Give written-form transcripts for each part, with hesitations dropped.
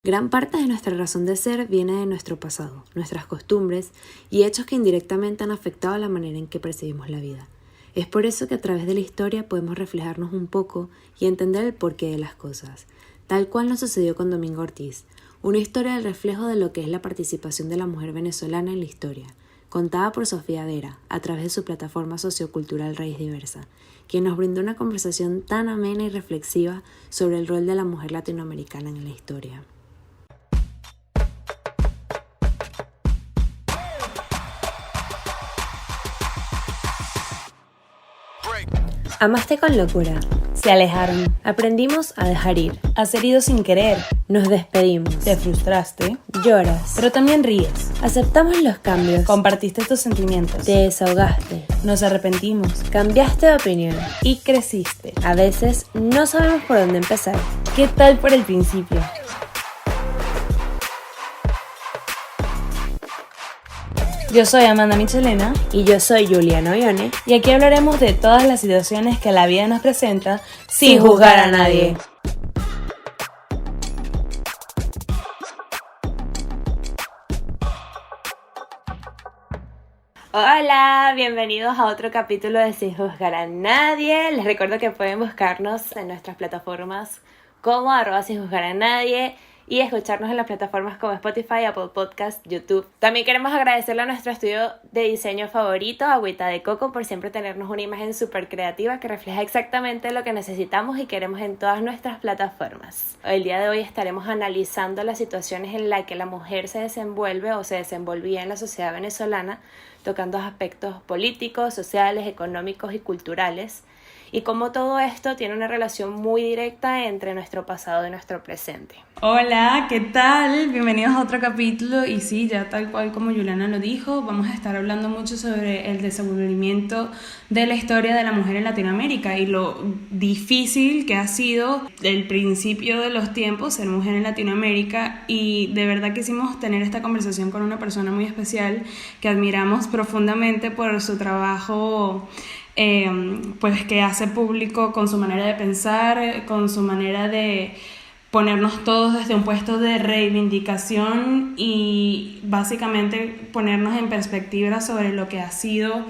Gran parte de nuestra razón de ser viene de nuestro pasado, nuestras costumbres y hechos que indirectamente han afectado la manera en que percibimos la vida. Es por eso que a través de la historia podemos reflejarnos un poco y entender el porqué de las cosas, tal cual nos sucedió con Domingo Ortiz, una historia del reflejo de lo que es la participación de la mujer venezolana en la historia, contada por Sofía Vera a través de su plataforma sociocultural Raíz Diversa, quien nos brindó una conversación tan amena y reflexiva sobre el rol de la mujer latinoamericana en la historia. Amaste con locura. Se alejaron. Aprendimos a dejar ir. Has herido sin querer. Nos despedimos. Te frustraste. Lloras. Pero también ríes. Aceptamos los cambios. Compartiste tus sentimientos. Te desahogaste. Nos arrepentimos. Cambiaste de opinión. Y creciste. A veces no sabemos por dónde empezar. ¿Qué tal por el principio? Yo soy Amanda Michelena. Y yo soy Juliana Ollone. Y aquí hablaremos de todas las situaciones que la vida nos presenta sin juzgar a nadie. Hola, bienvenidos a otro capítulo de Sin Juzgar a Nadie. Les recuerdo que pueden buscarnos en nuestras plataformas como @Sin Juzgar a Nadie y escucharnos en las plataformas como Spotify, Apple Podcast, YouTube. También queremos agradecerle a nuestro estudio de diseño favorito, Agüita de Coco, por siempre tenernos una imagen súper creativa que refleja exactamente lo que necesitamos y queremos en todas nuestras plataformas. El día de hoy estaremos analizando las situaciones en las que la mujer se desenvuelve o se desenvolvía en la sociedad venezolana, tocando aspectos políticos, sociales, económicos y culturales, y cómo todo esto tiene una relación muy directa entre nuestro pasado y nuestro presente. Hola, ¿qué tal? Bienvenidos a otro capítulo y sí, ya tal cual como Juliana lo dijo, vamos a estar hablando mucho sobre el desenvolvimiento de la historia de la mujer en Latinoamérica y lo difícil que ha sido el principio de los tiempos ser mujer en Latinoamérica, y de verdad quisimos tener esta conversación con una persona muy especial que admiramos profundamente por su trabajo pues que hace público, con su manera de pensar, con su manera de ponernos todos desde un puesto de reivindicación y básicamente ponernos en perspectiva sobre lo que ha sido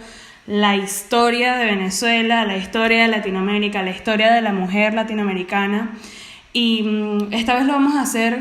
la historia de Venezuela, la historia de Latinoamérica, la historia de la mujer latinoamericana. Y esta vez lo vamos a hacer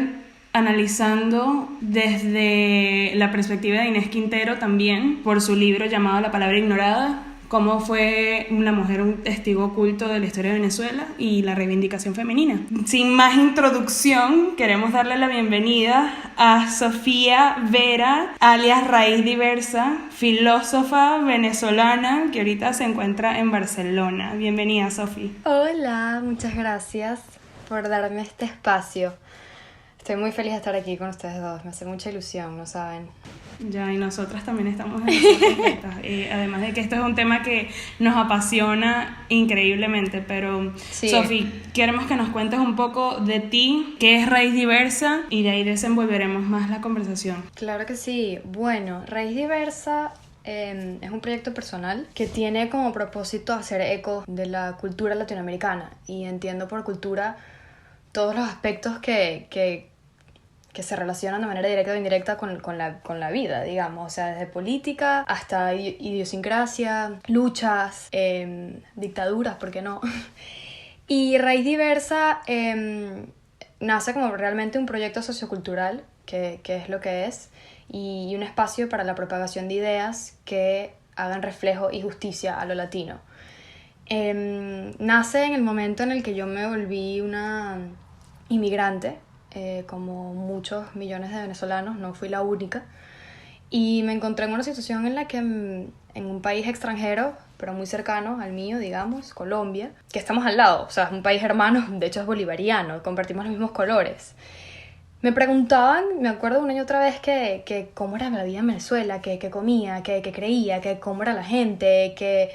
analizando desde la perspectiva de Inés Quintero también, por su libro llamado La palabra ignorada, cómo fue una mujer un testigo oculto de la historia de Venezuela y la reivindicación femenina. Sin más introducción, queremos darle la bienvenida a Sofía Vera, alias Raíz Diversa, filósofa venezolana que ahorita se encuentra en Barcelona. Bienvenida, Sofía. Hola, muchas gracias por darme este espacio. Estoy muy feliz de estar aquí con ustedes dos, me hace mucha ilusión, ¿no saben? Ya, y nosotras también estamos en esas completas. Además de que esto es un tema que nos apasiona increíblemente, pero sí. Sofi, queremos que nos cuentes un poco de ti, qué es Raíz Diversa, y de ahí desenvolveremos más la conversación. Claro que sí. Bueno, Raíz Diversa es un proyecto personal que tiene como propósito hacer eco de la cultura latinoamericana, y entiendo por cultura todos los aspectos que se relacionan de manera directa o indirecta con la vida, digamos, o sea, desde política hasta idiosincrasia, luchas, dictaduras, ¿por qué no? Y Raíz Diversa nace como realmente un proyecto sociocultural, que es lo que es, y un espacio para la propagación de ideas que hagan reflejo y justicia a lo latino. Nace en el momento en el que yo me volví una inmigrante, como muchos millones de venezolanos, no fui la única, y me encontré en una situación en la que en un país extranjero, pero muy cercano al mío, digamos, Colombia, que estamos al lado, o sea, es un país hermano, de hecho es bolivariano, compartimos los mismos colores. Me preguntaban, me acuerdo una y otra vez, que cómo era la vida en Venezuela, que comía, que creía, que cómo era la gente, que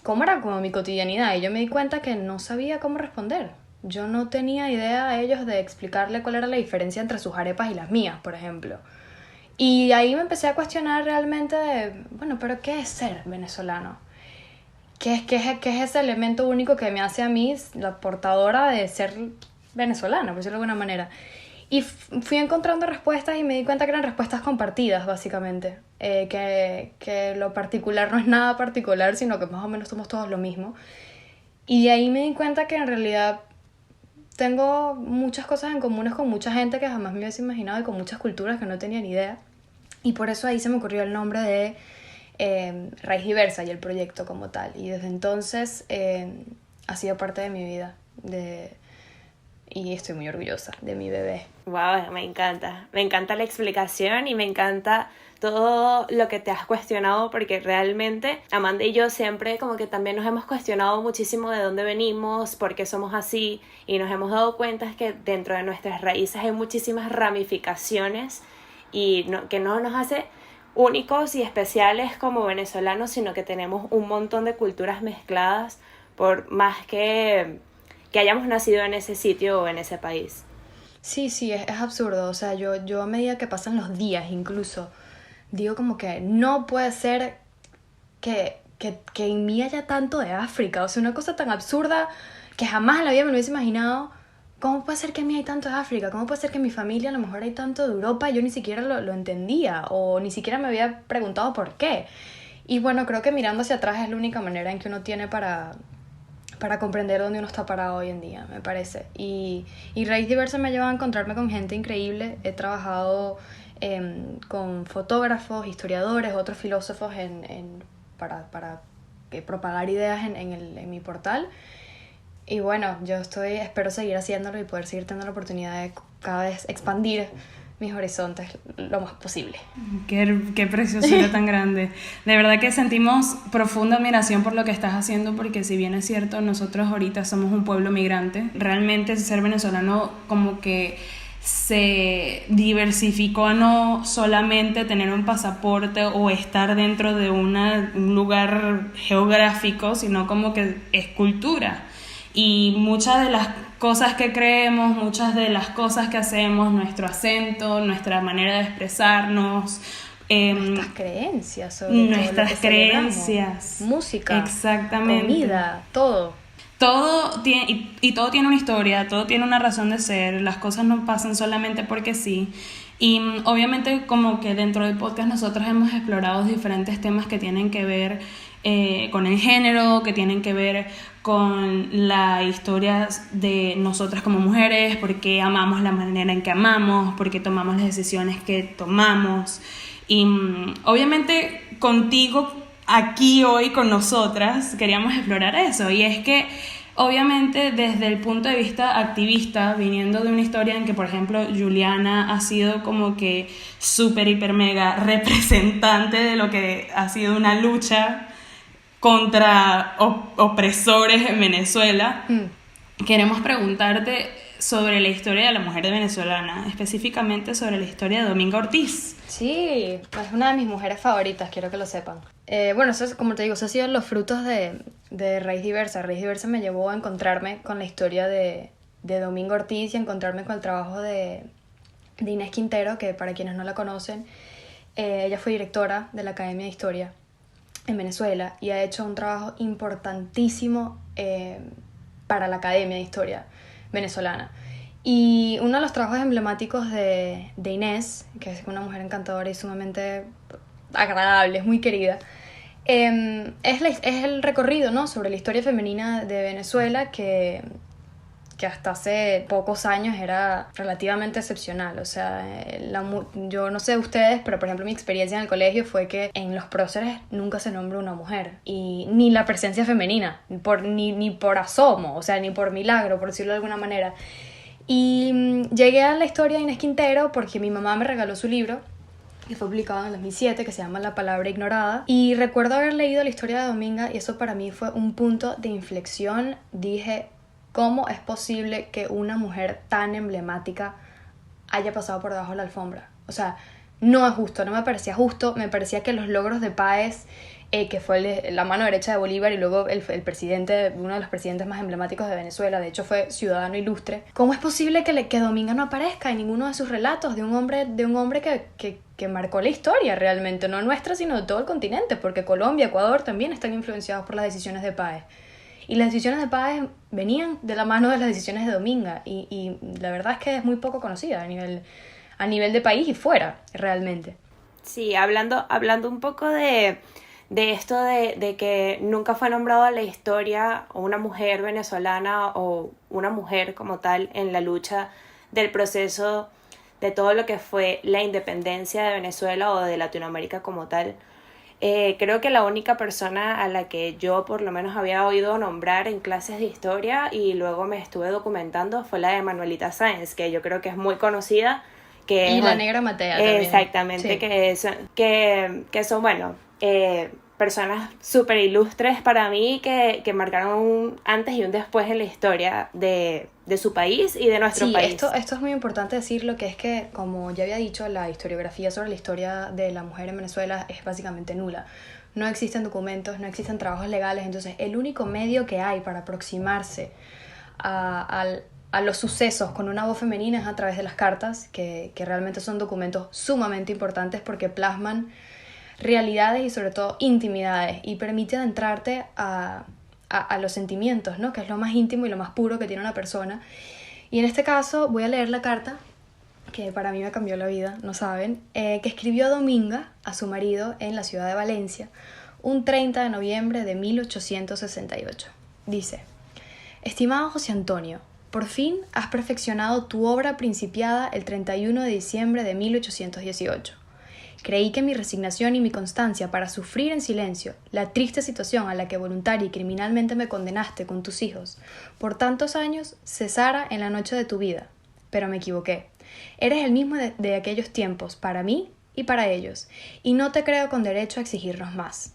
cómo era como mi cotidianidad, y yo me di cuenta que no sabía cómo responder. Yo no tenía idea a ellos de explicarle cuál era la diferencia entre sus arepas y las mías, por ejemplo. Y ahí me empecé a cuestionar realmente de, bueno, pero ¿qué es ser venezolano? ¿Qué es ese elemento único que me hace a mí la portadora de ser venezolana, por decirlo de alguna manera? Y fui encontrando respuestas y me di cuenta que eran respuestas compartidas, básicamente. Que lo particular no es nada particular, sino que más o menos somos todos lo mismo. Y de ahí me di cuenta que en realidad tengo muchas cosas en comunes con mucha gente que jamás me hubiese imaginado y con muchas culturas que no tenía ni idea. Y por eso ahí se me ocurrió el nombre de Raíz Diversa y el proyecto como tal. Y desde entonces ha sido parte de mi vida. Y estoy muy orgullosa de mi bebé. Wow, me encanta. Me encanta la explicación y me encanta todo lo que te has cuestionado, porque realmente Amanda y yo siempre como que también nos hemos cuestionado muchísimo de dónde venimos, por qué somos así, y nos hemos dado cuenta que dentro de nuestras raíces hay muchísimas ramificaciones y que no nos hace únicos y especiales como venezolanos, sino que tenemos un montón de culturas mezcladas, por más que hayamos nacido en ese sitio o en ese país. Sí, es absurdo. O sea, yo a medida que pasan los días incluso, digo como que no puede ser que en mí haya tanto de África. O sea, una cosa tan absurda que jamás en la vida me lo hubiese imaginado. ¿Cómo puede ser que en mí hay tanto de África? ¿Cómo puede ser que en mi familia a lo mejor hay tanto de Europa? Yo ni siquiera lo entendía o ni siquiera me había preguntado por qué. Y bueno, creo que mirando hacia atrás es la única manera en que uno tiene para comprender dónde uno está parado hoy en día, me parece. Y Raíz Diversa me ha llevado a encontrarme con gente increíble. He trabajado con fotógrafos, historiadores, otros filósofos para propagar ideas en mi portal. Y bueno, espero seguir haciéndolo y poder seguir teniendo la oportunidad de cada vez expandir mis horizontes lo más posible. Qué preciosura tan grande. De verdad que sentimos profunda admiración por lo que estás haciendo, porque si bien es cierto, nosotros ahorita somos un pueblo migrante, realmente ser venezolano como que se diversificó a no solamente tener un pasaporte o estar dentro de un lugar geográfico, sino como que es cultura. Y muchas de las cosas que creemos, muchas de las cosas que hacemos, nuestro acento, nuestra manera de expresarnos, nuestras creencias, sobre nuestras todo creencias, música, exactamente, comida, todo tiene, y todo tiene una historia, todo tiene una razón de ser. Las cosas no pasan solamente porque sí. Y obviamente como que dentro del podcast nosotros hemos explorado diferentes temas que tienen que ver con el género, que tienen que ver con la historia de nosotras como mujeres, por qué amamos la manera en que amamos, por qué tomamos las decisiones que tomamos. Y obviamente contigo aquí hoy con nosotras queríamos explorar eso, y es que obviamente desde el punto de vista activista, viniendo de una historia en que, por ejemplo, Juliana ha sido como que súper, hiper, mega representante de lo que ha sido una lucha contra opresores en Venezuela, queremos preguntarte sobre la historia de la mujer venezolana, específicamente sobre la historia de Dominga Ortiz. Sí, es una de mis mujeres favoritas, quiero que lo sepan. Bueno, eso es, como te digo, eso ha sido los frutos de Raíz Diversa. Raíz Diversa me llevó a encontrarme con la historia de Dominga Ortiz y a encontrarme con el trabajo de Inés Quintero, que para quienes no la conocen, ella fue directora de la Academia de Historia en Venezuela y ha hecho un trabajo importantísimo para la Academia de Historia venezolana. Y uno de los trabajos emblemáticos de Inés, que es una mujer encantadora y sumamente agradable, es muy querida, es el recorrido, ¿no?, sobre la historia femenina de Venezuela, que hasta hace pocos años era relativamente excepcional. O sea, yo no sé ustedes, pero por ejemplo mi experiencia en el colegio fue que en los próceres nunca se nombra una mujer, y ni la presencia femenina, ni por asomo, o sea, ni por milagro, por decirlo de alguna manera. Y llegué a la historia de Inés Quintero porque mi mamá me regaló su libro, que fue publicado en el 2007, que se llama La palabra ignorada, y recuerdo haber leído la historia de Dominga y eso para mí fue un punto de inflexión. Dije, ¿cómo es posible que una mujer tan emblemática haya pasado por debajo de la alfombra? O sea, no es justo, no me parecía justo. Me parecía que los logros de Páez, que fue la mano derecha de Bolívar y luego el presidente, uno de los presidentes más emblemáticos de Venezuela, de hecho fue ciudadano ilustre. ¿Cómo es posible que Dominga no aparezca en ninguno de sus relatos de un hombre que marcó la historia realmente, no nuestra, sino de todo el continente? Porque Colombia, Ecuador también están influenciados por las decisiones de Páez. Y las decisiones de Páez venían de la mano de las decisiones de Dominga y la verdad es que es muy poco conocida a nivel de país y fuera, realmente. Sí, hablando un poco de esto de que nunca fue nombrado a la historia una mujer venezolana o una mujer como tal en la lucha del proceso de todo lo que fue la independencia de Venezuela o de Latinoamérica como tal. Creo que la única persona a la que yo por lo menos había oído nombrar en clases de historia y luego me estuve documentando fue la de Manuelita Sáenz, que yo creo que es muy conocida. Y la Negra Matea también. Exactamente, sí. que son, bueno, personas súper ilustres para mí que marcaron un antes y un después en la historia de su país y de nuestro país. Esto es muy importante decirlo, que es que, como ya había dicho, la historiografía sobre la historia de la mujer en Venezuela es básicamente nula. No existen documentos, no existen trabajos legales, entonces el único medio que hay para aproximarse a los sucesos con una voz femenina es a través de las cartas, que realmente son documentos sumamente importantes porque plasman realidades y sobre todo intimidades y permite adentrarte a los sentimientos, ¿no? Que es lo más íntimo y lo más puro que tiene una persona. Y en este caso voy a leer la carta que para mí me cambió la vida, no saben, que escribió Dominga a su marido en la ciudad de Valencia un 30 de noviembre de 1868. Dice: estimado José Antonio, por fin has perfeccionado tu obra principiada el 31 de diciembre de 1818. Creí que mi resignación y mi constancia para sufrir en silencio la triste situación a la que voluntaria y criminalmente me condenaste con tus hijos por tantos años cesara en la noche de tu vida, pero me equivoqué. Eres el mismo de aquellos tiempos para mí y para ellos, y no te creo con derecho a exigirnos más.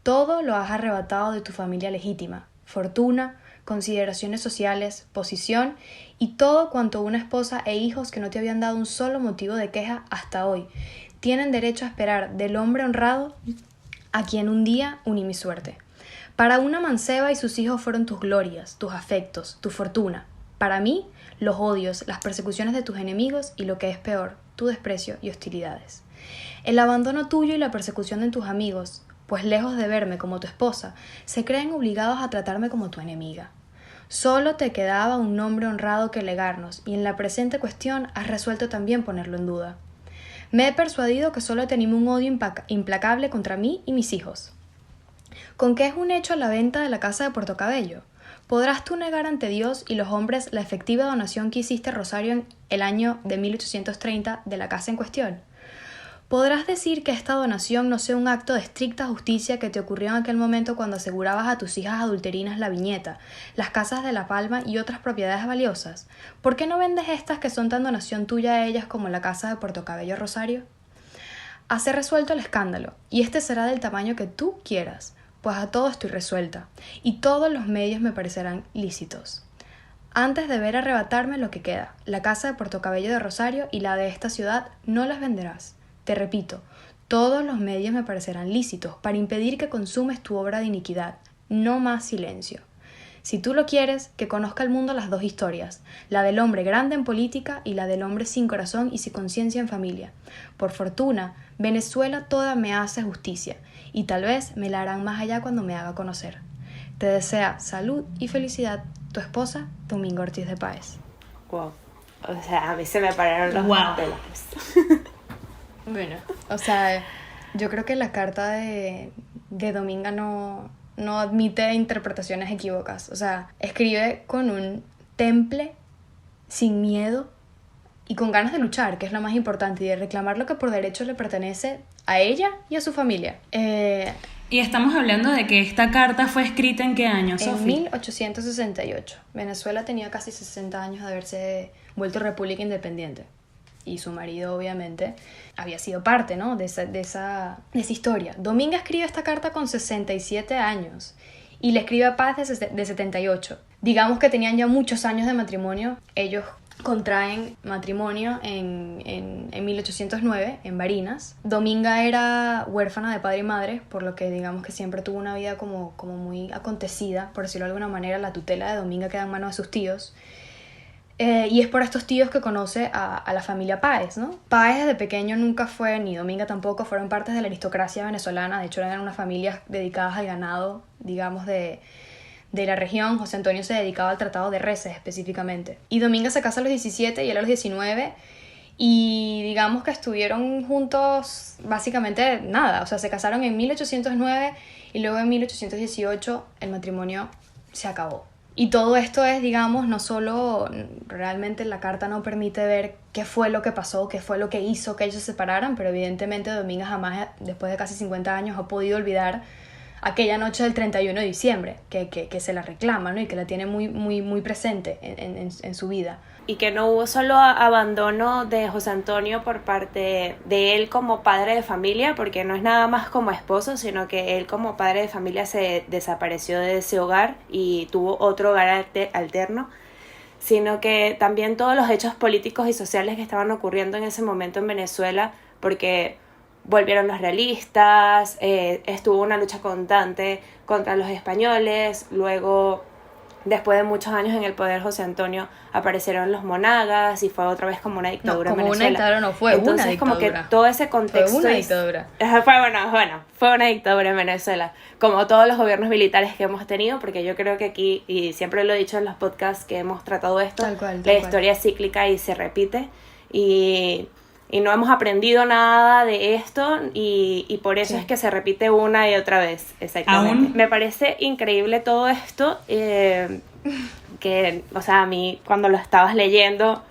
Todo lo has arrebatado de tu familia legítima, fortuna, consideraciones sociales, posición y todo cuanto una esposa e hijos que no te habían dado un solo motivo de queja hasta hoy tienen derecho a esperar del hombre honrado a quien un día uní mi suerte. Para una manceba y sus hijos fueron tus glorias, tus afectos, tu fortuna. Para mí, los odios, las persecuciones de tus enemigos y lo que es peor, tu desprecio y hostilidades. El abandono tuyo y la persecución de tus amigos, pues lejos de verme como tu esposa, se creen obligados a tratarme como tu enemiga. Solo te quedaba un nombre honrado que legarnos, y en la presente cuestión has resuelto también ponerlo en duda. Me he persuadido que solo tenemos un odio implacable contra mí y mis hijos. ¿Con qué es un hecho la venta de la casa de Puerto Cabello? ¿Podrás tú negar ante Dios y los hombres la efectiva donación que hiciste a Rosario en el año de 1830 de la casa en cuestión? ¿Podrás decir que esta donación no sea un acto de estricta justicia que te ocurrió en aquel momento cuando asegurabas a tus hijas adulterinas la viñeta, las casas de La Palma y otras propiedades valiosas? ¿Por qué no vendes estas que son tan donación tuya a ellas como la casa de Puerto Cabello Rosario? Has resuelto el escándalo, y este será del tamaño que tú quieras, pues a todo estoy resuelta, y todos los medios me parecerán lícitos. Antes de ver arrebatarme lo que queda, la casa de Puerto Cabello de Rosario y la de esta ciudad, no las venderás. Te repito, todos los medios me parecerán lícitos para impedir que consumes tu obra de iniquidad. No más silencio. Si tú lo quieres, que conozca el mundo las dos historias, la del hombre grande en política y la del hombre sin corazón y sin conciencia en familia. Por fortuna, Venezuela toda me hace justicia, y tal vez me la harán más allá cuando me haga conocer. Te desea salud y felicidad tu esposa, Dominga Ortiz de Páez. Wow. O sea, a mí se me pararon los pelos. Bueno, o sea, yo creo que la carta de Dominga no admite interpretaciones equívocas. O sea, escribe con un temple, sin miedo y con ganas de luchar, que es lo más importante, y de reclamar lo que por derecho le pertenece a ella y a su familia. Y estamos hablando de que esta carta fue escrita ¿en qué año, Sofi? En 1868. Venezuela tenía casi 60 años de haberse vuelto república independiente. Y su marido, obviamente, había sido parte, ¿no?, de esa historia. Dominga escribe esta carta con 67 años y le escribe a Páez de 78. Digamos que tenían ya muchos años de matrimonio. Ellos contraen matrimonio en 1809 en Barinas. Dominga era huérfana de padre y madre, por lo que digamos que siempre tuvo una vida como muy acontecida, por decirlo de alguna manera. La tutela de Dominga queda en manos de sus tíos. Y es por estos tíos que conoce a la familia Páez, ¿no? Páez desde pequeño nunca fue, ni Dominga tampoco, fueron partes de la aristocracia venezolana. De hecho, eran unas familias dedicadas al ganado, digamos, de de la región. José Antonio se dedicaba al tratado de reses específicamente. Y Dominga se casa a los 17 y él a los 19. Y digamos que estuvieron juntos básicamente nada. O sea, se casaron en 1809 y luego en 1818 el matrimonio se acabó. Y todo esto es, digamos, no solo, realmente la carta no permite ver qué fue lo que pasó, qué fue lo que hizo que ellos se separaran, pero evidentemente Dominga jamás, después de casi 50 años, ha podido olvidar aquella noche del 31 de diciembre, que se la reclama, ¿no? Y que la tiene muy, muy, muy presente en su vida. Y que no hubo solo abandono de José Antonio por parte de él como padre de familia, porque no es nada más como esposo, sino que él como padre de familia se desapareció de ese hogar y tuvo otro hogar alterno, sino que también todos los hechos políticos y sociales que estaban ocurriendo en ese momento en Venezuela, porque volvieron los realistas, estuvo una lucha constante contra los españoles, luego, después de muchos años en el poder José Antonio, aparecieron los monagas y fue otra vez como una dictadura en Venezuela. Una dictadura no fue. Entonces, una dictadura. como que todo ese contexto... Fue una dictadura. Fue una dictadura en Venezuela, como todos los gobiernos militares que hemos tenido, porque yo creo que aquí, y siempre lo he dicho en los podcasts que hemos tratado esto, Tal cual. la historia es cíclica y se repite, y no hemos aprendido nada de esto, y por eso es que se repite una y otra vez. Exactamente. Me parece increíble todo esto, que, o sea, a mí cuando lo estabas leyendo,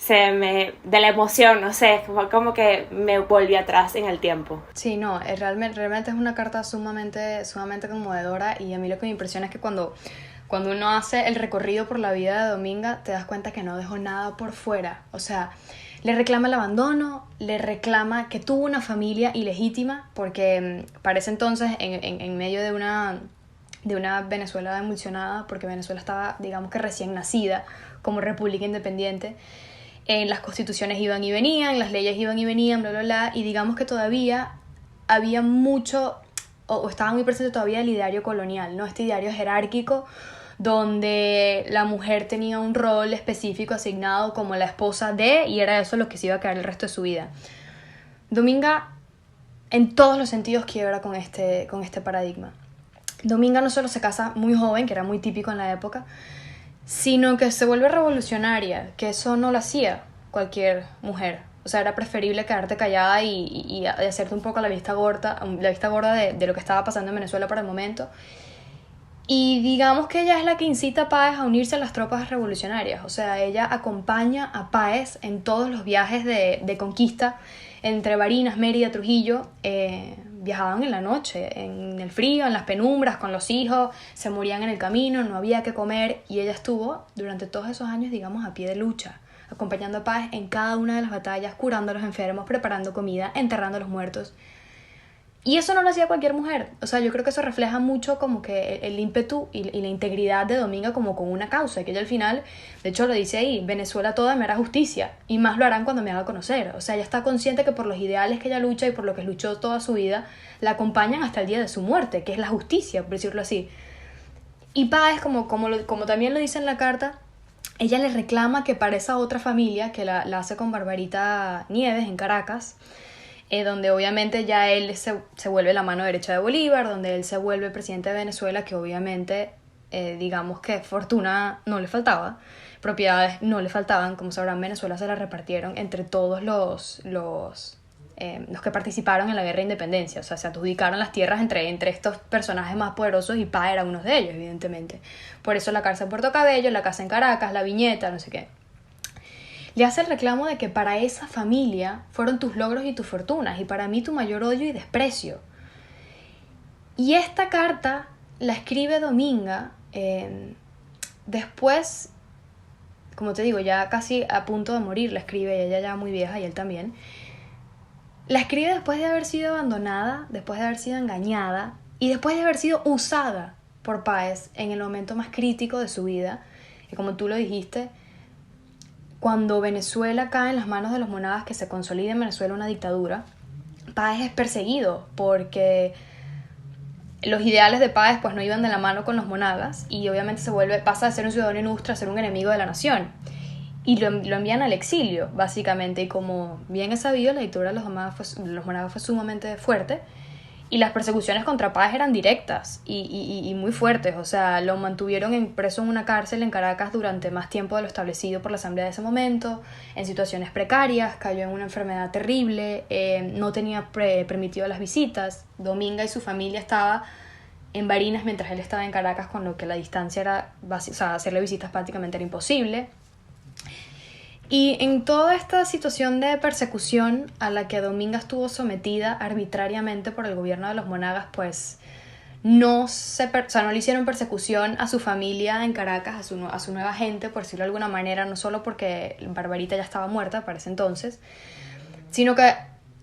de la emoción, no sé, como que me volví atrás en el tiempo. Sí, no, realmente es una carta sumamente conmovedora, y a mí lo que me impresiona es que cuando uno hace el recorrido por la vida de Dominga, te das cuenta que no dejó nada por fuera. O sea, le reclama el abandono, le reclama que tuvo una familia ilegítima, porque para ese entonces, en medio de una Venezuela emulsionada, porque Venezuela estaba, digamos que recién nacida como república independiente, las constituciones iban y venían, las leyes iban y venían, bla, bla, bla, y digamos que todavía había mucho, o estaba muy presente todavía el ideario colonial, ¿no? Este ideario jerárquico, donde la mujer tenía un rol específico asignado como la esposa de, y era eso lo que se iba a quedar el resto de su vida. Dominga, en todos los sentidos, quiebra con este paradigma. Dominga no solo se casa muy joven, que era muy típico en la época, sino que se vuelve revolucionaria, que eso no lo hacía cualquier mujer. O sea, era preferible quedarte callada y hacerte un poco la vista gorda de lo que estaba pasando en Venezuela para el momento. Y digamos que ella es la que incita a Páez a unirse a las tropas revolucionarias. O sea, ella acompaña a Páez en todos los viajes de conquista entre Barinas, Mérida, Trujillo. Viajaban en la noche, en el frío, en las penumbras, con los hijos, se morían en el camino, no había que comer, y ella estuvo durante todos esos años, digamos, a pie de lucha, acompañando a Páez en cada una de las batallas, curando a los enfermos, preparando comida, enterrando a los muertos. Y eso no lo hacía cualquier mujer. O sea, yo creo que eso refleja mucho como que el ímpetu y la integridad de Dominga como con una causa, que ella al final, de hecho lo dice ahí, Venezuela toda me hará justicia, y más lo harán cuando me haga conocer. O sea, ella está consciente que por los ideales que ella lucha y por lo que luchó toda su vida, la acompañan hasta el día de su muerte, que es la justicia, por decirlo así. Y Páez, como también lo dice en la carta, ella le reclama que para esa otra familia, que la hace con Barbarita Nieves en Caracas, donde obviamente ya él se vuelve la mano derecha de Bolívar, donde él se vuelve presidente de Venezuela, que obviamente, digamos que fortuna no le faltaba, propiedades no le faltaban, como sabrán, Venezuela se la repartieron entre todos los que participaron en la guerra de independencia. O sea, se adjudicaron las tierras entre estos personajes más poderosos, y Páez era uno de ellos, evidentemente. Por eso la cárcel en Puerto Cabello, la casa en Caracas, la viñeta, no sé qué. Le hace el reclamo de que para esa familia fueron tus logros y tus fortunas, y para mí tu mayor odio y desprecio. Y esta carta la escribe Dominga después, como te digo, ya casi a punto de morir la escribe, ella ya muy vieja y él también. La escribe después de haber sido abandonada, después de haber sido engañada y después de haber sido usada por Páez en el momento más crítico de su vida. Y como tú lo dijiste, cuando Venezuela cae en las manos de los monagas, que se consolida en Venezuela una dictadura, Páez es perseguido porque los ideales de Páez pues no iban de la mano con los monagas, y obviamente pasa de ser un ciudadano ilustre a ser un enemigo de la nación, y lo envían al exilio básicamente. Y como bien es sabido, la dictadura de los monagas fue sumamente fuerte, Y las persecuciones contra Páez eran directas y muy fuertes. O sea, lo mantuvieron preso en una cárcel en Caracas durante más tiempo de lo establecido por la asamblea de ese momento, en situaciones precarias, cayó en una enfermedad terrible, no tenía permitido las visitas. Dominga y su familia estaba en Barinas mientras él estaba en Caracas, con lo que la distancia era, o sea, hacerle visitas prácticamente era imposible. Y en toda esta situación de persecución a la que Dominga estuvo sometida arbitrariamente por el gobierno de los Monagas, pues no le hicieron persecución a su familia en Caracas, a su nueva gente, por decirlo de alguna manera, no solo porque Barbarita ya estaba muerta para ese entonces, sino que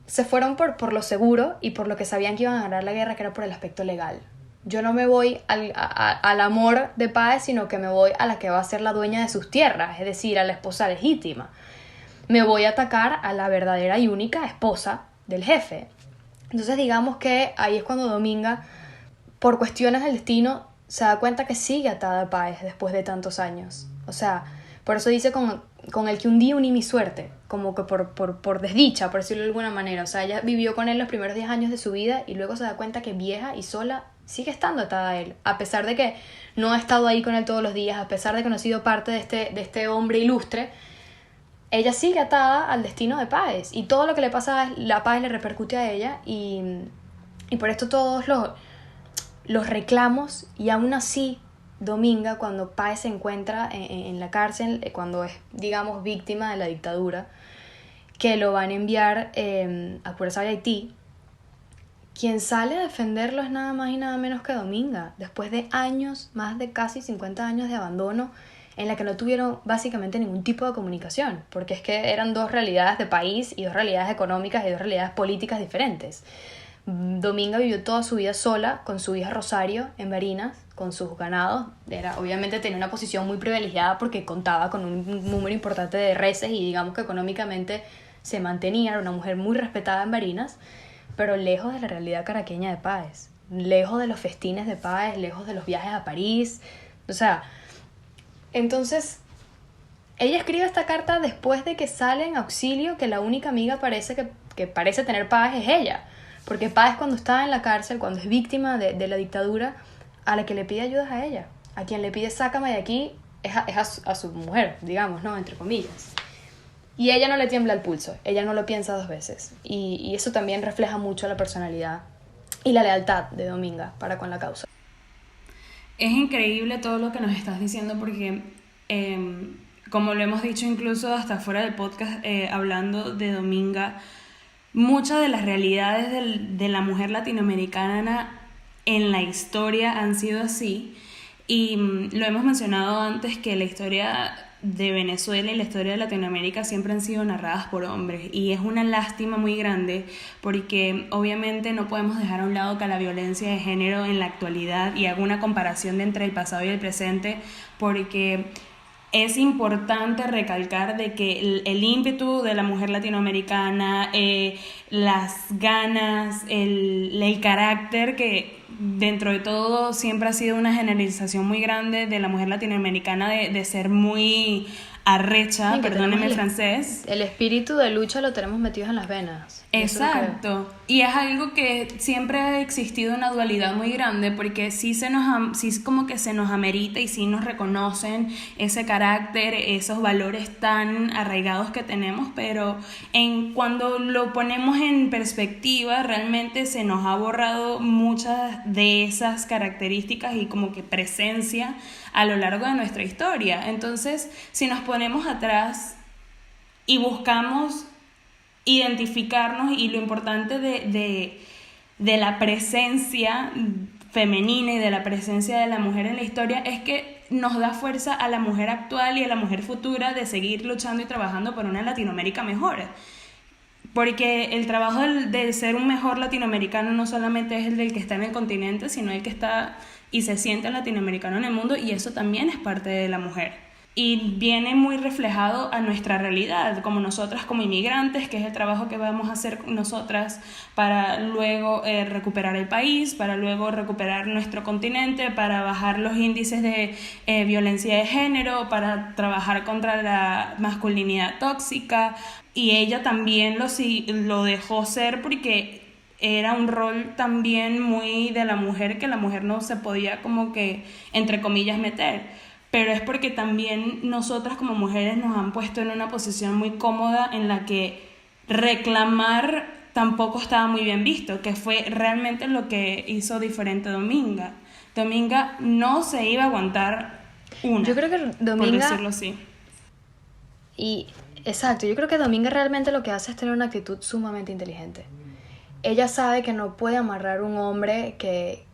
se fueron por lo seguro y por lo que sabían que iban a ganar la guerra, que era por el aspecto legal. Yo no me voy al amor de Páez, sino que me voy a la que va a ser la dueña de sus tierras, es decir, a la esposa legítima. Me voy a atacar a la verdadera y única esposa del jefe. Entonces digamos que ahí es cuando Dominga, por cuestiones del destino, se da cuenta que sigue atada a Páez después de tantos años. O sea, por eso dice con el que un día uní mi suerte, como que por desdicha, por decirlo de alguna manera. O sea, ella vivió con él los primeros 10 años de su vida y luego se da cuenta que vieja y sola sigue estando atada a él, a pesar de que no ha estado ahí con él todos los días, a pesar de que no ha sido parte de este hombre ilustre. Ella sigue atada al destino de Páez y todo lo que le pasa a Páez le repercute a ella y por esto todos los reclamos. Y aún así Dominga, cuando Páez se encuentra en la cárcel, cuando es, digamos, víctima de la dictadura, que lo van a enviar a Curaçao y Haití, quien sale a defenderlo es nada más y nada menos que Dominga, después de años, más de casi 50 años de abandono, en la que no tuvieron básicamente ningún tipo de comunicación, porque es que eran dos realidades de país y dos realidades económicas y dos realidades políticas diferentes. Dominga vivió toda su vida sola con su hija Rosario en Barinas, con sus ganados. Obviamente tenía una posición muy privilegiada porque contaba con un número importante de reses y digamos que económicamente se mantenía, era una mujer muy respetada en Barinas, pero lejos de la realidad caraqueña de Páez, lejos de los festines de Páez, lejos de los viajes a París. O sea, entonces ella escribe esta carta después de que sale en auxilio, que la única amiga que parece tener Páez es ella, porque Páez, cuando está en la cárcel, cuando es víctima de la dictadura, a la que le pide ayuda es a ella, a quien le pide sácame de aquí es a su mujer, digamos, ¿no? Entre comillas. Y ella no le tiembla el pulso, ella no lo piensa dos veces. Y eso también refleja mucho la personalidad y la lealtad de Dominga para con la causa. Es increíble todo lo que nos estás diciendo porque, como lo hemos dicho incluso hasta fuera del podcast, hablando de Dominga, muchas de las realidades de la mujer latinoamericana en la historia han sido así. Y lo hemos mencionado antes, que la historia de Venezuela y la historia de Latinoamérica siempre han sido narradas por hombres, y es una lástima muy grande porque obviamente no podemos dejar a un lado que la violencia de género en la actualidad, y hago una comparación entre el pasado y el presente, porque es importante recalcar de que el ímpetu de la mujer latinoamericana, las ganas, el carácter, que dentro de todo siempre ha sido una generalización muy grande de la mujer latinoamericana de ser muy arrecha, sí, perdónenme el francés. El espíritu de lucha lo tenemos metidos en las venas. Exacto. Y es algo que siempre ha existido una dualidad muy grande, porque sí como que se nos amerita y sí nos reconocen ese carácter, esos valores tan arraigados que tenemos, pero cuando lo ponemos en perspectiva, realmente se nos ha borrado muchas de esas características y como que presencia a lo largo de nuestra historia. Entonces, si nos ponemos atrás y buscamos identificarnos, y lo importante de la presencia femenina y de la presencia de la mujer en la historia es que nos da fuerza a la mujer actual y a la mujer futura de seguir luchando y trabajando por una Latinoamérica mejor. Porque el trabajo de ser un mejor latinoamericano no solamente es el del que está en el continente, sino el que está y se siente latinoamericano en el mundo, y eso también es parte de la mujer. Y viene muy reflejado a nuestra realidad, como nosotras como inmigrantes, que es el trabajo que vamos a hacer nosotras para luego recuperar el país, para luego recuperar nuestro continente, para bajar los índices de violencia de género, para trabajar contra la masculinidad tóxica. Y ella también lo dejó ser porque era un rol también muy de la mujer, que la mujer no se podía como que, entre comillas, meter. Pero es porque también nosotras como mujeres nos han puesto en una posición muy cómoda en la que reclamar tampoco estaba muy bien visto, que fue realmente lo que hizo diferente Dominga. Dominga no se iba a aguantar una, Yo creo que por Dominga... decirlo así. Y exacto, yo creo que Dominga realmente lo que hace es tener una actitud sumamente inteligente. Ella sabe que no puede amarrar un hombre que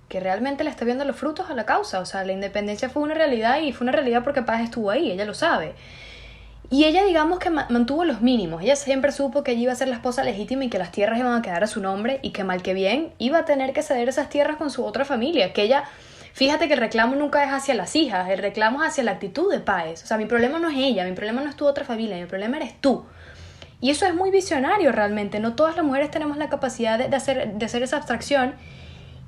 realmente le está viendo los frutos a la causa. O sea, la independencia fue una realidad y fue una realidad porque Páez estuvo ahí, ella lo sabe. Y ella, digamos que mantuvo los mínimos. Ella siempre supo que ella iba a ser la esposa legítima y que las tierras iban a quedar a su nombre y que mal que bien iba a tener que ceder esas tierras con su otra familia. Que ella, fíjate que el reclamo nunca es hacia las hijas, el reclamo es hacia la actitud de Páez. O sea, mi problema no es ella, mi problema no es tu otra familia, mi problema eres tú. Y eso es muy visionario realmente. No todas las mujeres tenemos la capacidad de hacer esa abstracción.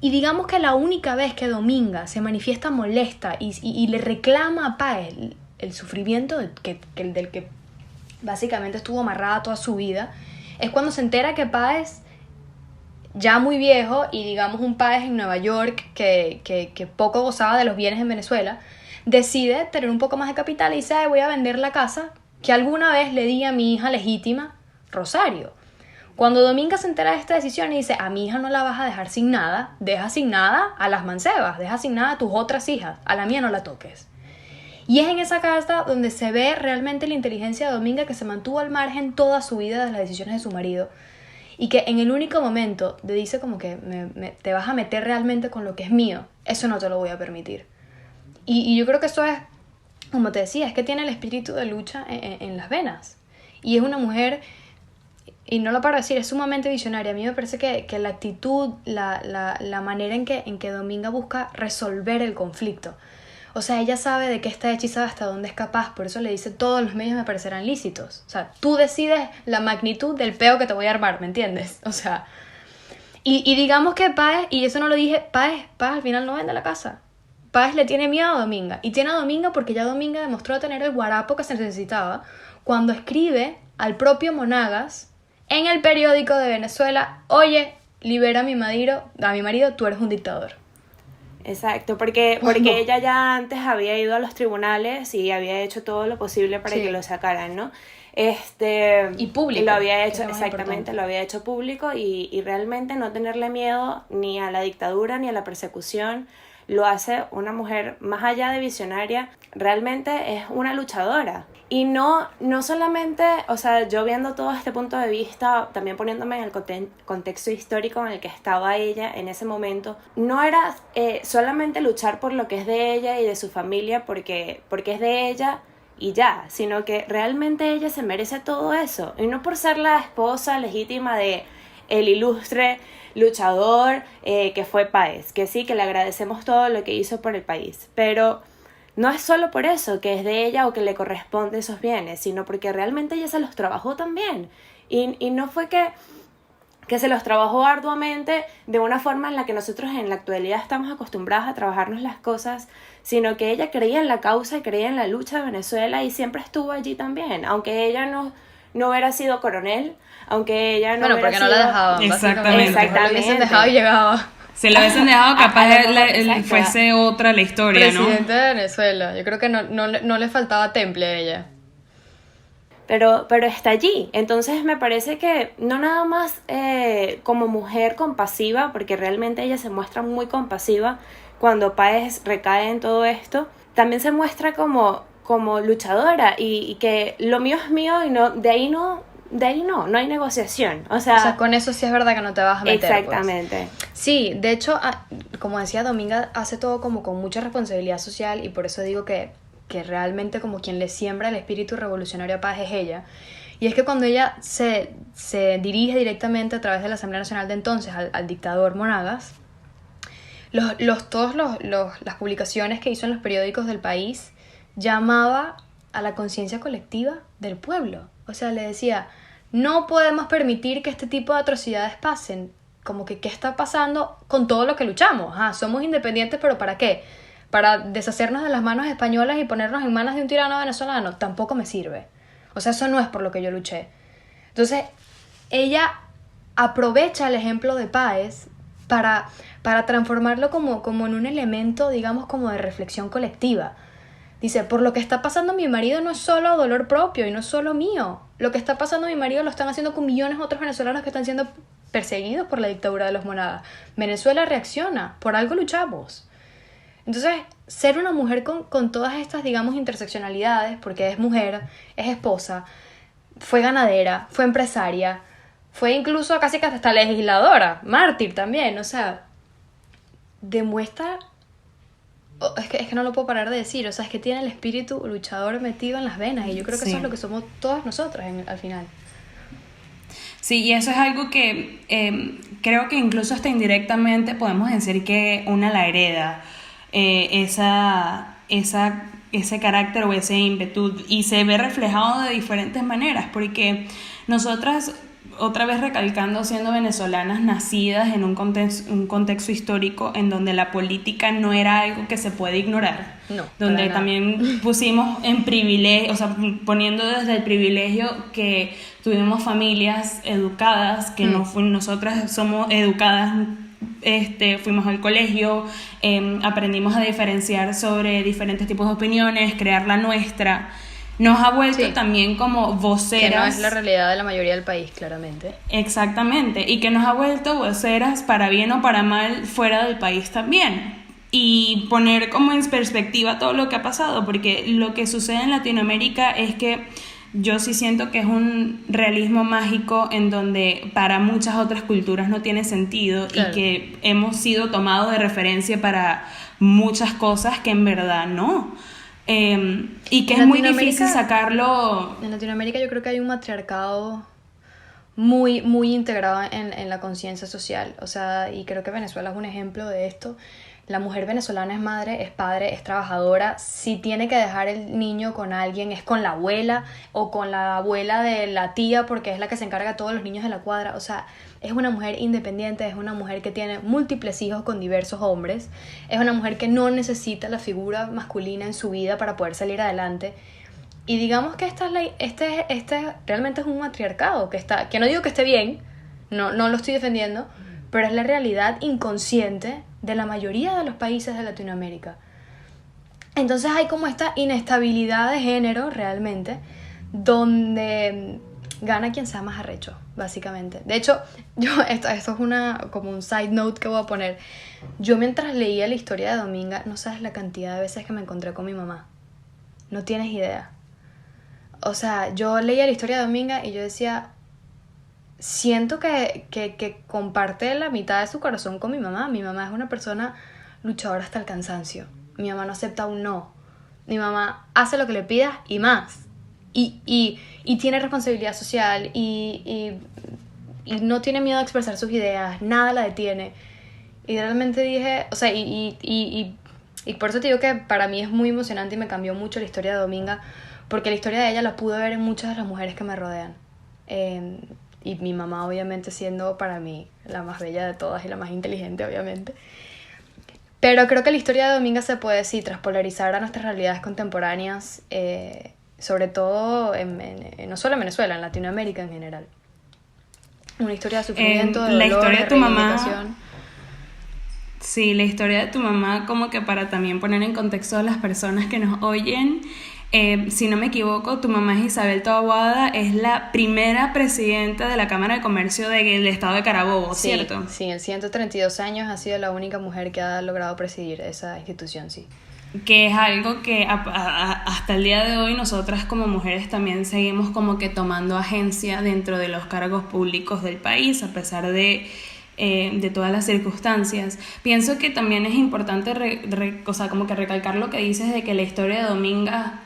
Y digamos que la única vez que Dominga se manifiesta molesta y le reclama a Páez el sufrimiento del que básicamente estuvo amarrada toda su vida, es cuando se entera que Páez, ya muy viejo, y digamos un Páez en Nueva York que poco gozaba de los bienes en Venezuela, decide tener un poco más de capital y dice: "Ay, voy a vender la casa que alguna vez le di a mi hija legítima, Rosario". Cuando Dominga se entera de esta decisión y dice: "A mi hija no la vas a dejar sin nada, deja sin nada a las mancebas, deja sin nada a tus otras hijas, a la mía no la toques". Y es en esa carta donde se ve realmente la inteligencia de Dominga, que se mantuvo al margen toda su vida de las decisiones de su marido, y que en el único momento le dice como que te vas a meter realmente con lo que es mío, eso no te lo voy a permitir. Y yo creo que eso es, como te decía, es que tiene el espíritu de lucha en las venas. Y es una mujer, y no lo paro de decir, es sumamente visionaria. A mí me parece que la actitud, la manera en que Dominga busca resolver el conflicto. O sea, ella sabe de qué está hecha y sabe hasta dónde es capaz. Por eso le dice: todos los medios me parecerán lícitos. O sea, tú decides la magnitud del peo que te voy a armar, ¿me entiendes? O sea, y digamos que Páez, y eso no lo dije, Páez al final no vende la casa. Páez le tiene miedo a Dominga. Y tiene a Dominga porque ya Dominga demostró tener el guarapo que se necesitaba cuando escribe al propio Monagas en el periódico de Venezuela: "Oye, libera a mi marido, tú eres un dictador". Exacto, porque ella ya antes había ido a los tribunales y había hecho todo lo posible para Sí. que lo sacaran, ¿no? Y público. Lo había que hecho, es lo más exactamente, importante. lo había hecho público y realmente no tenerle miedo ni a la dictadura ni a la persecución lo hace una mujer más allá de visionaria, realmente es una luchadora. Y no solamente, o sea, yo viendo todo este punto de vista, también poniéndome en el contexto histórico en el que estaba ella en ese momento, no era solamente luchar por lo que es de ella y de su familia porque es de ella y ya, sino que realmente ella se merece todo eso. Y no por ser la esposa legítima de el ilustre luchador que fue Páez, que sí, que le agradecemos todo lo que hizo por el país, pero no es solo por eso que es de ella o que le corresponde esos bienes, sino porque realmente ella se los trabajó también. Y no fue que se los trabajó arduamente de una forma en la que nosotros en la actualidad estamos acostumbrados a trabajarnos las cosas, sino que ella creía en la causa y creía en la lucha de Venezuela y siempre estuvo allí también, aunque ella no hubiera sido coronel, aunque ella no Bueno, hubiera porque no sido... la dejaban. Exactamente. Exactamente. Lo hubiesen dejado y llegaba Si la hubiesen dejado, capaz Exacto. fuese otra la historia, ¿no? presidente de Venezuela. Yo creo que no le faltaba temple a ella. Pero está allí. Entonces me parece que no nada más como mujer compasiva, porque realmente ella se muestra muy compasiva cuando Páez recae en todo esto, también se muestra como luchadora y que lo mío es mío y de ahí no hay negociación. O sea, con eso sí es verdad que no te vas a meter. exactamente. Pues. Sí, de hecho, como decía, Dominga hace todo como con mucha responsabilidad social y por eso digo que realmente como quien le siembra el espíritu revolucionario a Páez es ella. Y es que cuando ella se dirige directamente a través de la Asamblea Nacional de entonces al dictador Monagas, las publicaciones que hizo en los periódicos del país llamaba a la conciencia colectiva del pueblo. O sea, le decía: no podemos permitir que este tipo de atrocidades pasen. Como que, ¿qué está pasando con todo lo que luchamos? Somos independientes, pero ¿para qué? ¿Para deshacernos de las manos españolas y ponernos en manos de un tirano venezolano? Tampoco me sirve. O sea, eso no es por lo que yo luché. Entonces, ella aprovecha el ejemplo de Páez para transformarlo como en un elemento, digamos, como de reflexión colectiva. Dice, por lo que está pasando mi marido no es solo dolor propio y no es solo mío. Lo que está pasando mi marido lo están haciendo con millones de otros venezolanos que están siendo perseguidos por la dictadura de los monadas. Venezuela reacciona, por algo luchamos. Entonces, ser una mujer con todas estas, digamos, interseccionalidades, porque es mujer, es esposa, fue ganadera, fue empresaria, fue incluso casi que hasta legisladora, mártir también, o sea, demuestra... Es que no lo puedo parar de decir, o sea, es que tiene el espíritu luchador metido en las venas y yo creo que eso es lo que somos todas nosotras al final. Sí, y eso es algo que creo que incluso hasta indirectamente podemos decir que una la hereda, ese carácter o ese ímpetu, y se ve reflejado de diferentes maneras, porque nosotras, otra vez recalcando, siendo venezolanas nacidas en un contexto histórico en donde la política no era algo que se puede ignorar, No, donde también pusimos en privilegio, o sea, poniendo desde el privilegio que tuvimos familias educadas, que nosotras somos educadas, fuimos al colegio, aprendimos a diferenciar sobre diferentes tipos de opiniones, crear la nuestra. Nos ha vuelto también como voceras. Que no es la realidad de la mayoría del país, claramente. Exactamente, y que nos ha vuelto voceras para bien o para mal fuera del país también. Y poner como en perspectiva todo lo que ha pasado, porque lo que sucede en Latinoamérica es que yo sí siento que es un realismo mágico en donde para muchas otras culturas no tiene sentido, claro, y que hemos sido tomados de referencia para muchas cosas que en verdad no. Y que es muy difícil sacarlo. En Latinoamérica yo creo que hay un matriarcado muy, muy integrado en la conciencia social, o sea, y creo que Venezuela es un ejemplo de esto. La mujer venezolana es madre, es padre, es trabajadora. Si tiene que dejar el niño con alguien, es con la abuela o con la abuela de la tía, porque es la que se encarga de todos los niños de la cuadra. O sea, es una mujer independiente, es una mujer que tiene múltiples hijos con diversos hombres, es una mujer que no necesita la figura masculina en su vida para poder salir adelante. Y digamos que este realmente es un matriarcado que no digo que esté bien, no lo estoy defendiendo, pero es la realidad inconsciente de la mayoría de los países de Latinoamérica. Entonces hay como esta inestabilidad de género realmente, donde gana quien sea más arrecho, básicamente. De hecho, esto es como un side note que voy a poner. Yo mientras leía la historia de Dominga, no sabes la cantidad de veces que me encontré con mi mamá. No tienes idea. O sea, yo leía la historia de Dominga y yo decía, siento que comparte la mitad de su corazón con mi mamá. Mi mamá es una persona luchadora hasta el cansancio. Mi mamá no acepta un no. Mi mamá hace lo que le pidas y más. Y tiene responsabilidad social y no tiene miedo a expresar sus ideas. Nada la detiene. Y realmente dije, o sea, y por eso te digo que para mí es muy emocionante y me cambió mucho la historia de Dominga, porque la historia de ella la pude ver en muchas de las mujeres que me rodean. Y mi mamá obviamente siendo para mí la más bella de todas y la más inteligente obviamente. Pero creo que la historia de Dominga se puede traspolarizar a nuestras realidades contemporáneas, sobre todo no solo en Venezuela, en Latinoamérica en general. Una historia de sufrimiento, de dolor, la historia de tu reivindicación. Sí, la historia de tu mamá, como que para también poner en contexto a las personas que nos oyen. Si no me equivoco, tu mamá es Isabel Taboada, es la primera presidenta de la Cámara de Comercio del estado de Carabobo, sí, ¿cierto? Sí, en 132 años ha sido la única mujer que ha logrado presidir esa institución, sí. Que es algo que hasta el día de hoy nosotras como mujeres también seguimos como que tomando agencia dentro de los cargos públicos del país, a pesar de todas las circunstancias. Pienso que también es importante o sea, como que recalcar lo que dices de que la historia de Dominga,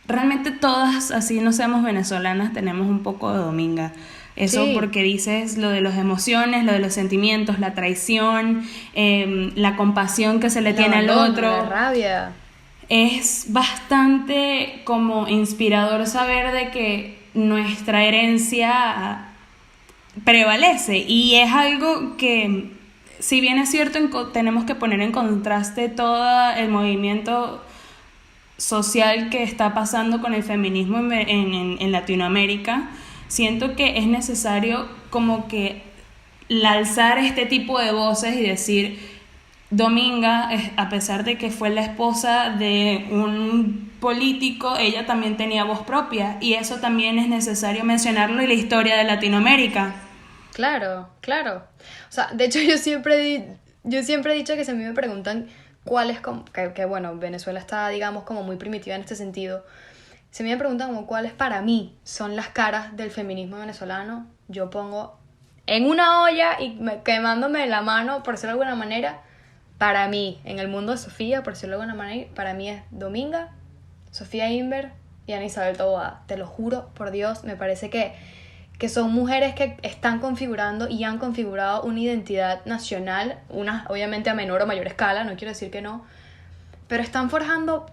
realmente todas, así no seamos venezolanas, tenemos un poco de Dominga. Eso sí. Porque dices lo de las emociones, lo de los sentimientos, la traición, la compasión que se le tiene al otro. La rabia. Es bastante como inspirador saber de que nuestra herencia prevalece, y es algo que, si bien es cierto, tenemos que poner en contraste todo el movimiento social que está pasando con el feminismo en Latinoamérica. Siento que es necesario como que alzar este tipo de voces y decir, Dominga, a pesar de que fue la esposa de un político, ella también tenía voz propia, y eso también es necesario mencionarlo en la historia de Latinoamérica. Claro, claro. O sea, de hecho yo siempre he dicho que si a mí me preguntan cuál es, que bueno, Venezuela está, digamos, como muy primitiva en este sentido. Si a mí me preguntan como cuáles para mí son las caras del feminismo venezolano, yo pongo en una olla y quemándome la mano, por decirlo de alguna manera, para mí, en el mundo de Sofía, por decirlo de alguna manera, para mí es Dominga, Sofía Inver y Ana Isabel Taboada. Te lo juro, por Dios, me parece que son mujeres que están configurando y han configurado una identidad nacional, una obviamente a menor o mayor escala, no quiero decir que no, pero están forjando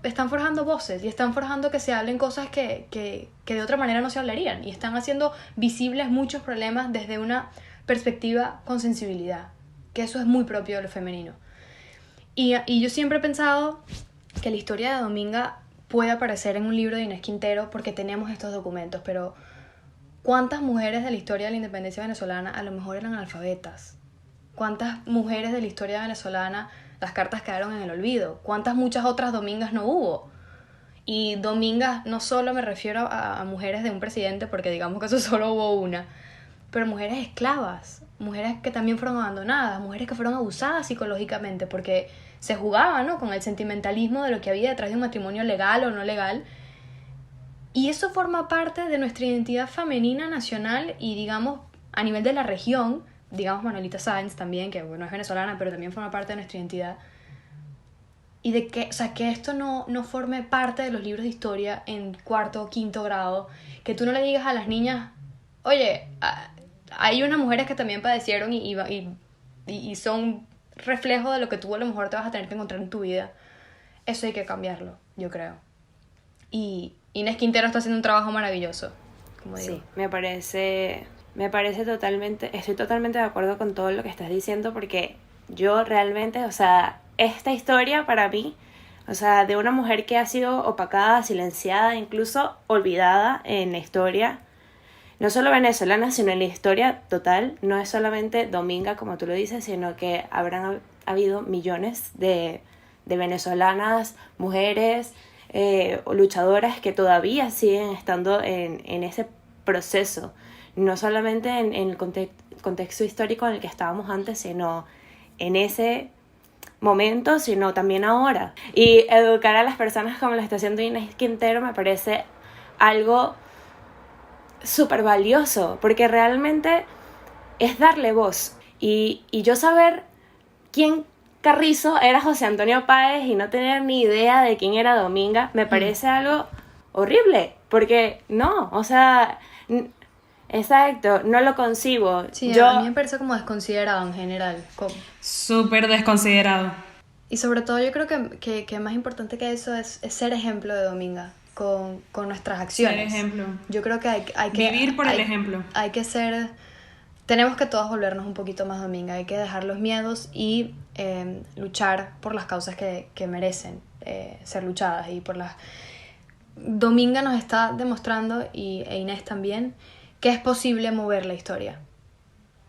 voces y están forjando que se hablen cosas que de otra manera no se hablarían, y están haciendo visibles muchos problemas desde una perspectiva con sensibilidad, que eso es muy propio de lo femenino. Y yo siempre he pensado que la historia de Dominga puede aparecer en un libro de Inés Quintero porque tenemos estos documentos, pero ¿cuántas mujeres de la historia de la independencia venezolana a lo mejor eran analfabetas? ¿Cuántas mujeres de la historia venezolana las cartas quedaron en el olvido? ¿Cuántas muchas otras Domingas no hubo? Y Domingas no solo me refiero a mujeres de un presidente, porque digamos que eso solo hubo una, pero mujeres esclavas, mujeres que también fueron abandonadas, mujeres que fueron abusadas psicológicamente porque se jugaba, ¿no?, con el sentimentalismo de lo que había detrás de un matrimonio legal o no legal. Y eso forma parte de nuestra identidad femenina nacional y, digamos, a nivel de la región, digamos Manuelita Sáenz también, que bueno, es venezolana, pero también forma parte de nuestra identidad. Y de que, o sea, que esto no forme parte de los libros de historia en 4º o 5º grado, que tú no le digas a las niñas, oye, hay unas mujeres que también padecieron y son reflejo de lo que tú a lo mejor te vas a tener que encontrar en tu vida. Eso hay que cambiarlo, yo creo. Y Inés Quintero está haciendo un trabajo maravilloso, como digo. Sí, me parece estoy totalmente de acuerdo con todo lo que estás diciendo, porque yo realmente, o sea, esta historia para mí, o sea, de una mujer que ha sido opacada, silenciada, incluso olvidada en la historia, no solo venezolana, sino en la historia total, no es solamente Dominga, como tú lo dices, sino que habrán habido millones de venezolanas, mujeres, luchadoras que todavía siguen estando en ese proceso, no solamente en el contexto histórico en el que estábamos antes, sino en ese momento, sino también ahora. Y educar a las personas como lo está haciendo Inés Quintero me parece algo súper valioso, porque realmente es darle voz. Y yo saber quién Carrizo era José Antonio Páez y no tener ni idea de quién era Dominga, me parece algo horrible, porque no, o sea, exacto, no lo concibo. Sí, a mí me parece como desconsiderado en general. Súper desconsiderado. Y sobre todo yo creo que más importante que eso es ser ejemplo de Dominga con nuestras acciones. Ser ejemplo. Yo creo que hay que... Vivir por el ejemplo. Hay que ser... Tenemos que todos volvernos un poquito más Dominga, hay que dejar los miedos y luchar por las causas que merecen ser luchadas y por las... Dominga nos está demostrando, e Inés también, que es posible mover la historia.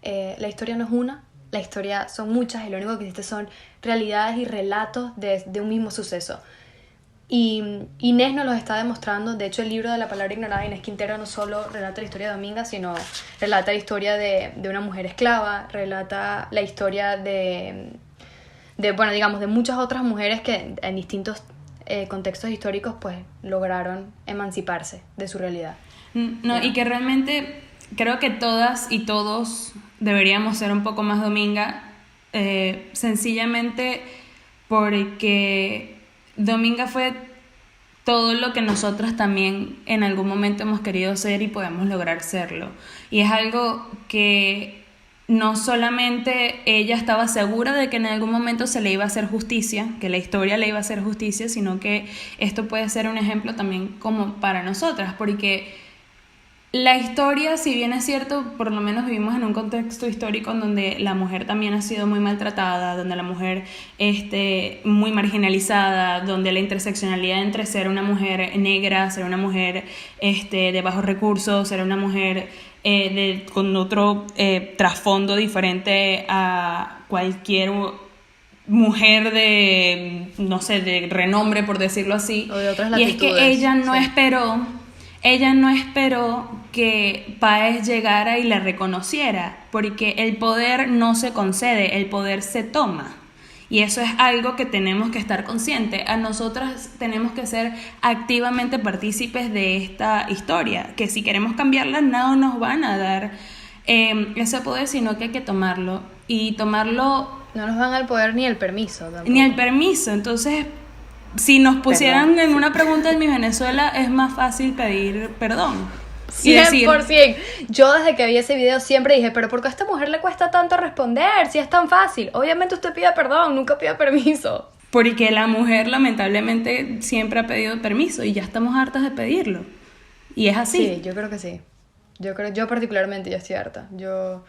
La historia no es una, la historia son muchas y lo único que existe son realidades y relatos de un mismo suceso. Y Inés nos lo está demostrando. De hecho, el libro de la palabra ignorada de Inés Quintero no solo relata la historia de Dominga, sino relata la historia de una mujer esclava, relata la historia de bueno, digamos, de muchas otras mujeres que en distintos contextos históricos pues lograron emanciparse de su realidad. No, y que realmente creo que todas y todos deberíamos ser un poco más Dominga, sencillamente porque Dominga fue todo lo que nosotras también en algún momento hemos querido ser y podemos lograr serlo. Y es algo que no solamente ella estaba segura de que en algún momento se le iba a hacer justicia, que la historia le iba a hacer justicia, sino que esto puede ser un ejemplo también como para nosotras, porque la historia, si bien es cierto, por lo menos vivimos en un contexto histórico en donde la mujer también ha sido muy maltratada, donde la mujer muy marginalizada, donde la interseccionalidad entre ser una mujer negra, ser una mujer de bajos recursos, ser una mujer con otro trasfondo diferente a cualquier mujer de, no sé, de renombre, por decirlo así. O de otras y es latitudes, que ella no sí. esperó que Páez llegara y la reconociera, porque el poder no se concede, el poder se toma. Y eso es algo que tenemos que estar conscientes. A nosotras tenemos que ser activamente partícipes de esta historia, que si queremos cambiarla no nos van a dar ese poder, sino que hay que tomarlo. Y tomarlo... No nos dan el poder ni el permiso tampoco. Ni el permiso. Entonces, si nos pusieran en una pregunta en mi Venezuela, es más fácil pedir perdón. Y decir, 100%. Yo desde que vi ese video siempre dije, pero ¿por qué a esta mujer le cuesta tanto responder si es tan fácil? Obviamente usted pida perdón, nunca pida permiso. porque la mujer lamentablemente siempre ha pedido permiso y ya estamos hartas de pedirlo. Y es así. Sí, yo creo que sí. Yo particularmente ya estoy harta. Yo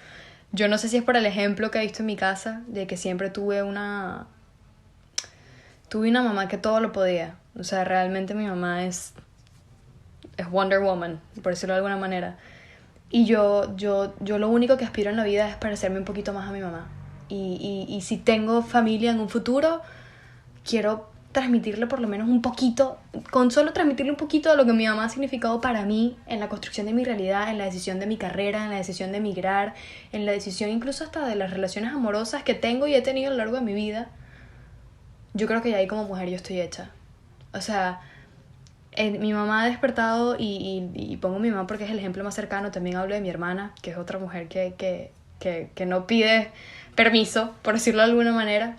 no sé si es por el ejemplo que he visto en mi casa, de que siempre tuve una mamá que todo lo podía. O sea, realmente mi mamá es Wonder Woman, por decirlo de alguna manera. Y yo lo único que aspiro en la vida es parecerme un poquito más a mi mamá. Y si tengo familia en un futuro, quiero transmitirle por lo menos un poquito, con solo transmitirle un poquito de lo que mi mamá ha significado para mí en la construcción de mi realidad, en la decisión de mi carrera, en la decisión de emigrar, en la decisión incluso hasta de las relaciones amorosas que tengo y he tenido a lo largo de mi vida. Yo creo que ya ahí como mujer yo estoy hecha. O sea, mi mamá ha despertado y pongo a mi mamá porque es el ejemplo más cercano. También hablo de mi hermana, que es otra mujer que no pide permiso, por decirlo de alguna manera.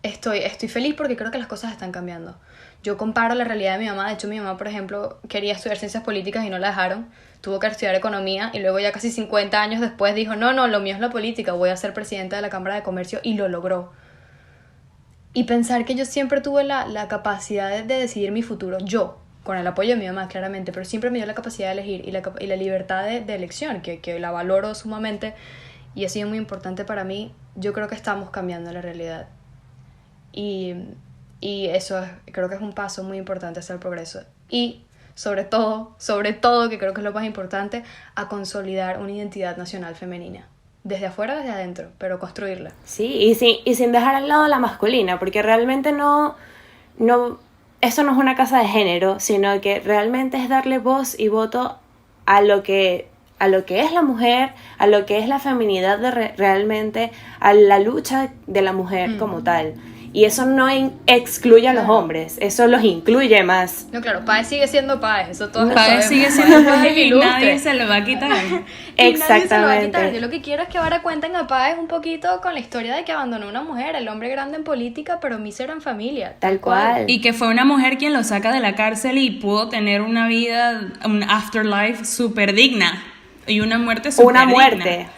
Estoy feliz porque creo que las cosas están cambiando. Yo comparo la realidad de mi mamá. De hecho, mi mamá, por ejemplo, quería estudiar ciencias políticas y no la dejaron. Tuvo que estudiar economía y luego ya casi 50 años después dijo, no, lo mío es la política, voy a ser presidenta de la Cámara de Comercio, y lo logró. Y pensar que yo siempre tuve la capacidad de decidir mi futuro, yo, con el apoyo de mi mamá, claramente, pero siempre me dio la capacidad de elegir y la libertad de elección, que la valoro sumamente y ha sido muy importante para mí. Yo creo que estamos cambiando la realidad. Y eso creo que es un paso muy importante hacia el progreso. Y sobre todo, que creo que es lo más importante, a consolidar una identidad nacional femenina. Desde afuera, desde adentro, pero construirla. Sí, y sin dejar al lado la masculina, porque realmente no, eso no es una casa de género, sino que realmente es darle voz y voto a lo que es la mujer, a lo que es la feminidad realmente, a la lucha de la mujer como tal. Y eso no excluye a los hombres, eso los incluye más. No, claro, Páez sigue siendo Páez, eso todos lo Páez sabemos. sigue siendo Páez y ilustre. nadie se lo va a quitar. Y nadie se lo va a quitar. Exactamente. Yo lo que quiero es que ahora cuenten a Páez un poquito con la historia de que abandonó una mujer, el hombre grande en política, pero mísero en familia. Tal cual. Y que fue una mujer quien lo saca de la cárcel y pudo tener una vida, un afterlife súper digna. Y una muerte súper digna.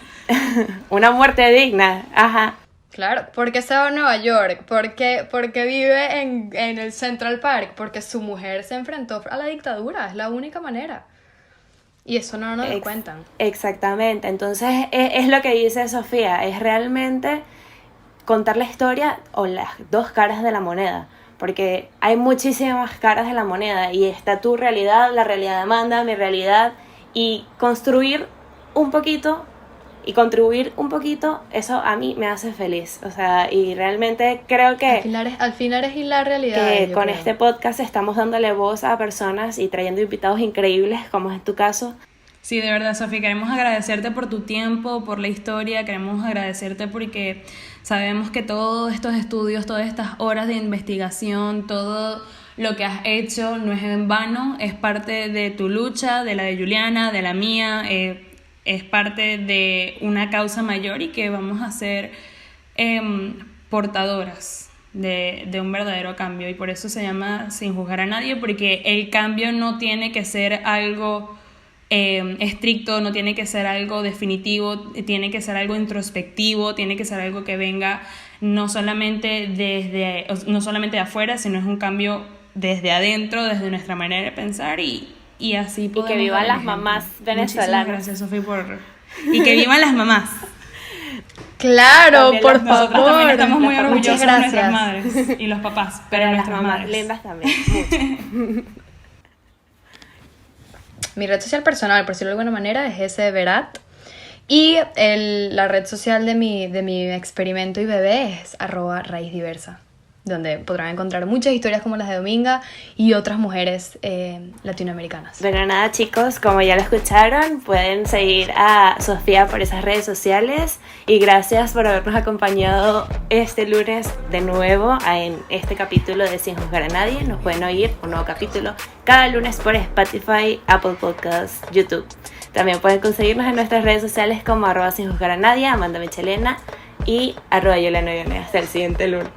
Una muerte digna, ajá. Claro, porque se va a Nueva York, porque vive en el Central Park, porque su mujer se enfrentó a la dictadura, es la única manera. Y eso no nos lo cuentan. Exactamente, entonces es lo que dice Sofía, es realmente contar la historia o las dos caras de la moneda, porque hay muchísimas caras de la moneda y está tu realidad, la realidad de Amanda, mi realidad, y construir un poquito y contribuir un poquito, eso a mí me hace feliz. O sea, y realmente creo que Al final es la realidad. que con creo. este podcast estamos dándole voz a personas y trayendo invitados increíbles, como es tu caso. Sí, de verdad, Sofía, queremos agradecerte por tu tiempo, por la historia, queremos agradecerte porque sabemos que todos estos estudios, todas estas horas de investigación, todo lo que has hecho no es en vano, es parte de tu lucha, de la de Juliana, de la mía, es parte de una causa mayor y que vamos a ser portadoras de un verdadero cambio, y por eso se llama Sin Juzgar a Nadie, porque el cambio no tiene que ser algo estricto, no tiene que ser algo definitivo, tiene que ser algo introspectivo, tiene que ser algo que venga no solamente de afuera, sino es un cambio desde adentro, desde nuestra manera de pensar, y así podemos. Y que vivan dar las ejemplo. mamás Muchísimas venezolanas. gracias, Sofía, y que vivan las mamás. Claro, También por Nosotros favor. también estamos muy Las mamás. orgullosos de Muchas nuestras gracias. madres y los papás, pero Las nuestras mamás madres. lindas también, mucho. mi red social personal, por decirlo de alguna manera, es @verat. Y la red social de mi experimento y bebé es @raizdiversa, donde podrán encontrar muchas historias como las de Dominga y otras mujeres latinoamericanas. Bueno, nada chicos, como ya lo escucharon, pueden seguir a Sofía por esas redes sociales y gracias por habernos acompañado este lunes de nuevo en este capítulo de Sin Juzgar a Nadie. Nos pueden oír un nuevo capítulo cada lunes por Spotify, Apple Podcasts, YouTube. También pueden conseguirnos en nuestras redes sociales como @sin juzgar a nadie, Amanda Michelena y @Yolena. Hasta el siguiente lunes.